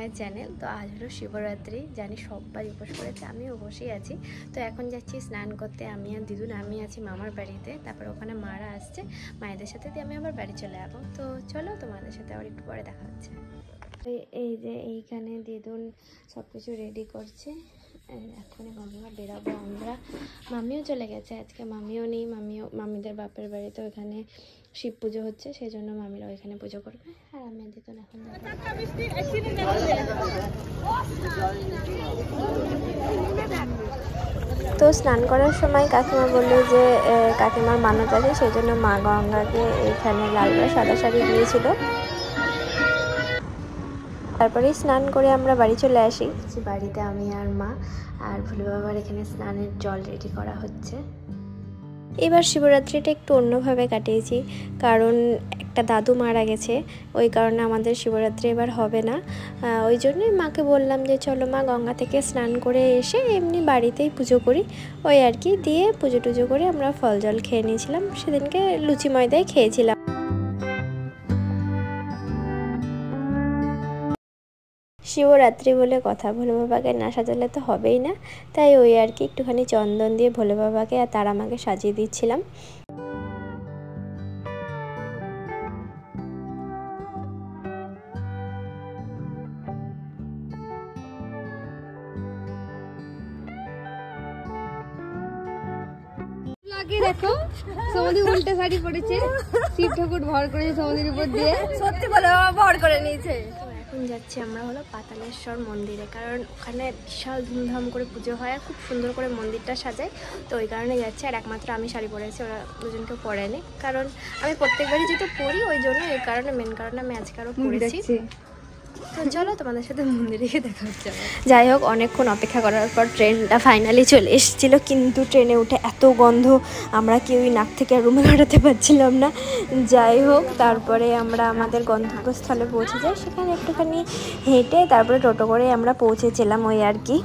মায়ের চ্যানেল। তো আজ হলো শিবরাত্রি, জানি সবাই উপোস করেছে, আমিও উপোসই আছি। তো এখন যাচ্ছি স্নান করতে, আমি আর দিদুন। আমি আছি মামার বাড়িতে, তারপর ওখানে মারা আসছে, মায়েদের সাথে দিয়ে আমি আবার বাড়ি চলে যাবো। তো চলো, তোমাদের সাথে আবার একটু পরে দেখা হচ্ছে। এই যে এইখানে দিদুন সব কিছু রেডি করছে, এখনই আমরা বেরাবো। আমরা মামিও চলে গেছে আজকে, মামিও নেই, মামিদের বাপের বাড়িতে ওখানে শিব পুজো হচ্ছে, সেই জন্য মামিরা ওইখানে পুজো করবে। আর আমি দিদুন এখন তো স্নান করার সময় কাকিমা বললো যে কাকিমার মানত আছে, সেই জন্য মা গঙ্গাকে এখানে লাল সাদা শাড়ি দিয়েছিল। তারপরে স্নান করে আমরা বাড়ি চলে আসি। বাড়িতে আমি আর মা আর ভোলে বাবার এখানে স্নানের জল রেডি করা হচ্ছে। এবার শিবরাত্রিটা একটু অন্যভাবে কাটিয়েছি, কারণ একটা দাদু মারা গেছে, ওই কারণে আমাদের শিবরাত্রি এবার হবে না। ওই জন্যই মাকে বললাম যে চলো মা, গঙ্গা থেকে স্নান করে এসে এমনি বাড়িতেই পুজো করি, ওই আর কি। দিয়ে পুজো টুজো করে আমরা ফল জল খেয়ে নিয়েছিলাম, সেদিনকে লুচি ময়দাই খেয়েছিলাম। শিবরাত্রি বলে কথা, ভোলে বাবাকে না সাজালে তো হবেই না, তাই ওই আর কি একটুখানি চন্দন দিয়ে ভোলে বাবাকে আর তারা মাকে সাজিয়ে দিচ্ছিলাম। দেখো সমাধি উল্টে শাড়ি পরেছে, শিব ঠাকুর ভর করেছে সমাধির উপর দিয়ে, সত্যি বলে বাবা ভর করে নিয়েছে। এখন যাচ্ছি আমরা হলো পাতালেশ্বর মন্দিরে, কারণ ওখানে বিশাল ধুমধাম করে পুজো হয় আর খুব সুন্দর করে মন্দিরটা সাজায়। তো ওই কারণে যাচ্ছি। আর একমাত্র আমি শাড়ি পরেছি, ওরা দুজনকে পরেনি, কারণ আমি প্রত্যেকবারই যেহেতু পরি, ওই জন্য এই কারণে, মেন কারণে আমি আজকে আরও পরেছি। তো চলো, তোমাদের সাথে মন্দিরে গিয়ে দেখা হচ্ছে। যাই হোক, অনেকক্ষণ অপেক্ষা করার পর ট্রেনটা ফাইনালি চলে এসেছিলো, কিন্তু ট্রেনে উঠে এত গন্ধ, আমরা কেউই নাক থেকে রুমে কাটাতে পারছিলাম না। যাই হোক, তারপরে আমরা আমাদের গন্তব্যস্থলে পৌঁছে যাই, সেখানে একটুখানি হেঁটে তারপরে টোটো করে আমরা পৌঁছেছিলাম, ওই আর কি।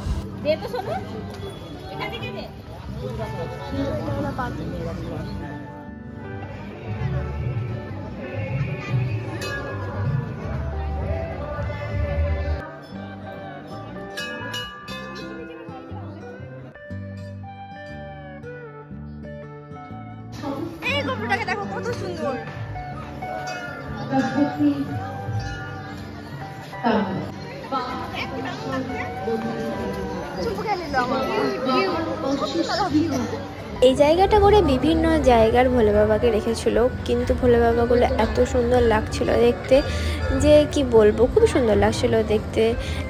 এই গল্পটাকে দেখো কত সুন্দর। এই জায়গাটা করে বিভিন্ন জায়গার ভোলে বাবাকে রেখেছিল, কিন্তু ভোলে বাবাগুলো এত সুন্দর লাগছিল দেখতে যে কি বলবো, খুব সুন্দর লাগছিল দেখতে,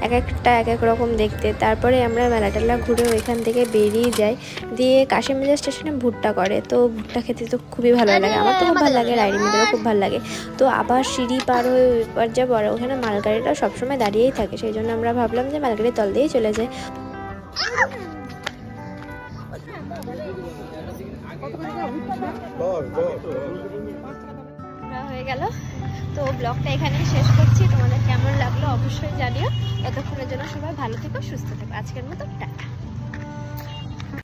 এক একটা এক এক রকম দেখতে। তারপরে আমরা মেলা টেলা ঘুরে ওইখান থেকে বেরিয়ে যাই, দিয়ে কাশিমবাজার স্টেশনে ভুট্টা করে, তো ভুট্টা খেতে তো খুবই ভালো লাগে, আমার তো খুব ভালো লাগে, রাইডিংদেরও খুব ভালো লাগে। তো আবার সিঁড়ি পার হয়ে এবার যাবো, আর ওখানে মালগাড়িটা সবসময় দাঁড়িয়েই থাকে, সেই জন্য আমরা ভাবলাম যে মালগাড়ির তল দিয়েই চলে যাই। হয়ে গেল, তো ব্লগটা এখানেই শেষ করছি। তোমাদের কেমন লাগলো অবশ্যই জানিও। ততক্ষণের জন্য সবাই ভালো থেকো, সুস্থ থেকো। আজকের মতো টাটা।